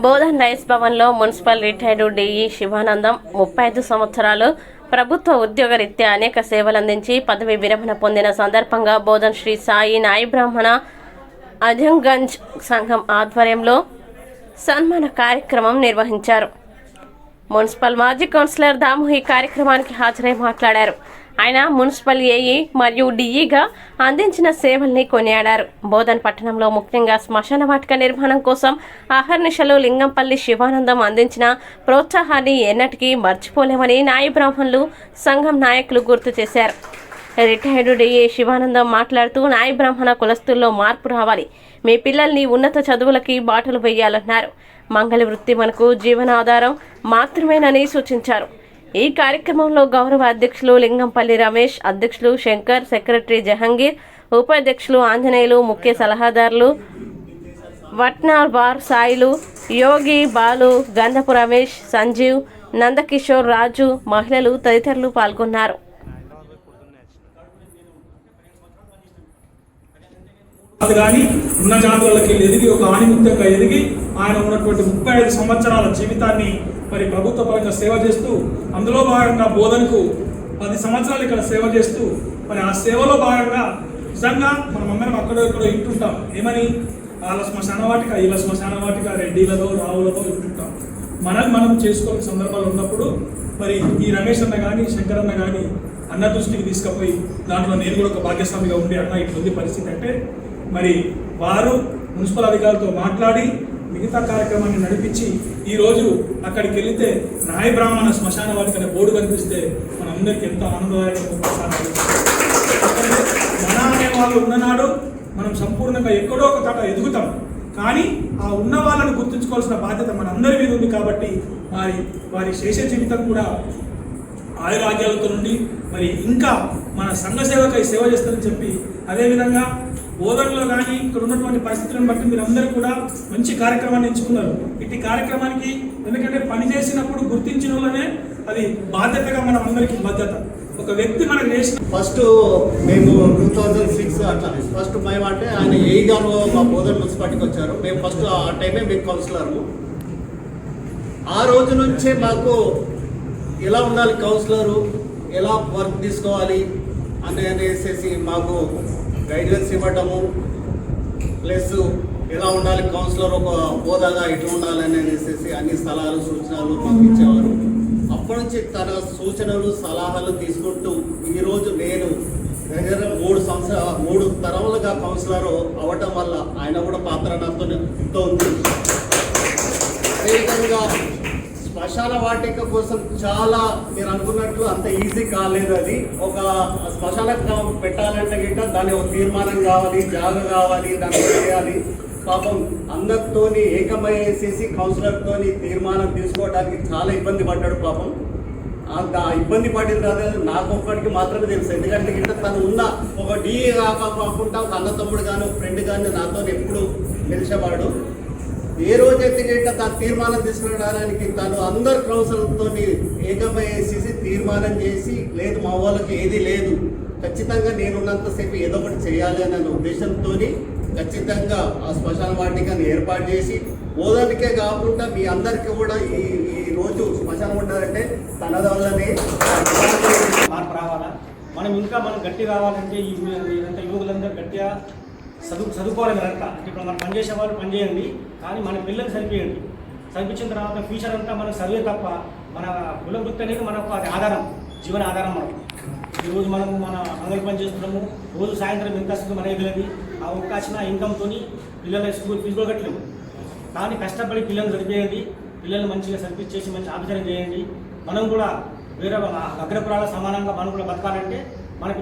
Bodhan rice భవన్లో municipal retired DE Sivanandam 35 సంవత్సరాలు ప్రభుత్వ ఉద్యోగరీత్యా అనేక సేవలు అందించి పదవి విరమణ పొందిన సందర్భంగా బోధన్ శ్రీ సాయి నాయి బ్రాహ్మణ అజంగంజ్ సంఘం ఆధ్వర్యంలో సన్మాన కార్యక్రమం నిర్వహించారు. మున్సిపల్ మాజీ కౌన్సిలర్ దాము ఈ కార్యక్రమానికి హాజరై మాట్లాడారు. ఆయన మున్సిపల్ ఏఈ మరియు డిఈగా అందించిన సేవల్ని కొనియాడారు. బోధన్ పట్టణంలో ముఖ్యంగా శ్మశాన వాటిక నిర్మాణం కోసం అహర్నిశలు లింగంపల్లి శివానందం అందించిన ప్రోత్సాహాన్ని ఎన్నటికీ మర్చిపోలేమని నాయి బ్రాహ్మణులు సంఘం నాయకులు గుర్తు చేశారు. రిటైర్డ్ డిఈ శివానందం మాట్లాడుతూ నాయి బ్రాహ్మణ కులస్తుల్లో మార్పు రావాలి, మీ పిల్లల్ని ఉన్నత చదువులకి బాటలు వేయాలన్నారు. మంగళ వృత్తి మనకు జీవనాధారం మాత్రమేనని సూచించారు. ఈ కార్యక్రమంలో గౌరవ అధ్యక్షులు లింగంపల్లి రమేష్, అధ్యక్షులు శంకర్, సెక్రటరీ జహంగీర్, ఉపాధ్యక్షులు ఆంజనేయులు, ముఖ్య సలహాదారులు వట్నార్ బార్ సాయిలు, యోగి, బాలు, గంధపు రమేష్, సంజీవ్, నందకిషోర్, రాజు, మహిళలు తదితరులు పాల్గొన్నారు. అది కానీ ఉన్న జాతులకి ఎదిగి ఒక ఆణిముత్యంగా ఎదిగి ఆయన ఉన్నటువంటి 35 సంవత్సరాల జీవితాన్ని మరి ప్రభుత్వ పరంగా సేవ చేస్తూ, అందులో భాగంగా బోధనకు 10 సంవత్సరాలు ఇక్కడ సేవ చేస్తూ, మరి ఆ సేవలో భాగంగా నిజంగా మనమందరం అక్కడో ఇంటుంటాం. ఏమని వాళ్ళ శ్మశాన వాటిక, వీళ్ళ శ్మశాన వాటిక, రెడ్డిలలో రావులతో ఇంటుంటాం. మనం చేసుకోవాల్సిన సందర్భాలు ఉన్నప్పుడు మరి ఈ రమేష్ అన్న కానీ శంకర్ అన్న కానీ అన్న దృష్టికి తీసుకుపోయి దాంట్లో నేను కూడా ఒక భాగ్యస్వామిగా ఉండి అన్న ఇట్లుంది పరిస్థితి అంటే మరి వారు మున్సిపల్ అధికారులతో మాట్లాడి మిగతా కార్యక్రమాన్ని నడిపించి ఈరోజు అక్కడికి వెళితే నాయ బ్రాహ్మణ శ్మశాన వాటిక అనే బోర్డు కనిపిస్తే మనందరికీ ఎంతో ఆనందదాయకంగా మన అనే వాళ్ళు ఉన్ననాడు మనం సంపూర్ణంగా ఎక్కడో ఒక చోట ఎదుగుతాం. కానీ ఆ ఉన్న వాళ్ళని గుర్తుంచుకోవాల్సిన బాధ్యత మనందరి మీద ఉంది. కాబట్టి వారి శేష జీవితం కూడా ఆయురాగ్యాలతో నుండి మరి ఇంకా మన సంఘ సేవకై సేవ చేస్తారని చెప్పి, అదేవిధంగా బోధనలో కానీ ఇక్కడ ఉన్నటువంటి పరిస్థితులను బట్టి మీరందరూ కూడా మంచి కార్యక్రమాన్ని ఎంచుకున్నారు. ఇటు కార్యక్రమానికి ఎందుకంటే పని చేసినప్పుడు గుర్తించిన వాళ్ళనే అది బాధ్యతగా మనం అందరికీ బాధ్యత. ఒక వ్యక్తి మనకు చేసిన ఫస్ట్ మేము 2006 అట్లా ఫస్ట్ మేము అంటే ఆయన ఏఈ గారు మా బోధన్ మున్సిపాలిటీకి వచ్చారు. మేము ఫస్ట్ ఆ టైమే మేము కౌన్సిలర్ము. ఆ రోజు నుంచే మాకు ఎలా ఉండాలి కౌన్సిలరు, ఎలా వర్క్ తీసుకోవాలి అనేసి మాకు గైడెన్స్ ఇవ్వటము, ప్లస్ ఎలా ఉండాలి కౌన్సిలర్ ఒక హోదాగా ఎట్లా ఉండాలి అనేసి అన్ని సలహాలు సూచనలు మాకు ఇచ్చేవారు. అప్పటి నుంచి తన సూచనలు సలహాలు తీసుకుంటూ ఈరోజు నేను దగ్గర 3 తరములుగా కౌన్సిలర్ అవ్వటం వల్ల ఆయన కూడా పాత్ర నాతో ఎంతో ఉంది. అదేవిధంగా శ్మశాన వాటిక కోసం చాలా మీరు అనుకున్నట్లు అంత ఈజీ కాలేదు. అది ఒక శ్మశాన పెట్టాలంటే గిట్ట దాని ఒక తీర్మానం కావాలి, జాగా కావాలి, దాన్ని చేయాలి. పాపం అందరితోని ఏకమయ్యేసేసి కౌన్సిలర్తోని తీర్మానం తీసుకోవడానికి చాలా ఇబ్బంది పడ్డాడు. పాపం ఆ ఇబ్బంది పడిన తర్వాత నాకు ఒక్కడికి మాత్రమే తెలుసు. ఎందుకంటే గిట్ట తను ఉన్న ఒక డిఏ కాకుండా ఒక అన్న తమ్ముడు కానీ ఒక ఫ్రెండ్ కానీ నాతో ఎప్పుడు నిలిచేవాడు. ఏ రోజైతే గిట్ట తను తీర్మానం తీసుకురావడానికి తను అందరు కౌన్సిలర్తో ఏకమయ్యేసేసి తీర్మానం చేసి, లేదు మా వాళ్ళకి ఏది లేదు, ఖచ్చితంగా నేనున్నంతసేపు ఏదో ఒకటి చేయాలి అనే ఉద్దేశంతో ఖచ్చితంగా ఆ శ్మశాన వాటికని ఏర్పాటు చేసి బోధనకే కాకుండా మీ అందరికీ కూడా ఈ రోజు శ్మశానం ఉండాలంటే తన వల్లనే మార్పు రావాలా. మనం గట్టి కావాలంటే ఇదంతా యువకులందరూ గట్టిగా చదువుకోవాలి. మీరంతా ఇప్పుడు మనం పనిచేసే వాళ్ళు పనిచేయండి, కానీ మన పిల్లలు చదివేయండి. చదివించిన తర్వాత ఫ్యూచర్ అంతా మనకు చదివే తప్ప మన కుల వృత్తి అనేది మనకు అది ఆధారం, జీవన ఆధారం. మనం ఈరోజు మనం మన అంగడి పని చేస్తున్నాము, రోజు సాయంత్రం ఎంత వస్తుంది మనకి తెలియదు. ఆ ఒక్క వచ్చిన ఇన్కమ్తో పిల్లల స్కూల్ ఫీజు కూడా కట్టలేము. కానీ కష్టపడి పిల్లల్ని చదివేయండి, పిల్లల్ని మంచిగా సర్వీస్ చేసి మంచి ఆఫీసర్ చేయండి. మనం కూడా వేరే అగ్రపురాల సమానంగా మనం కూడా బతకాలంటే మనకి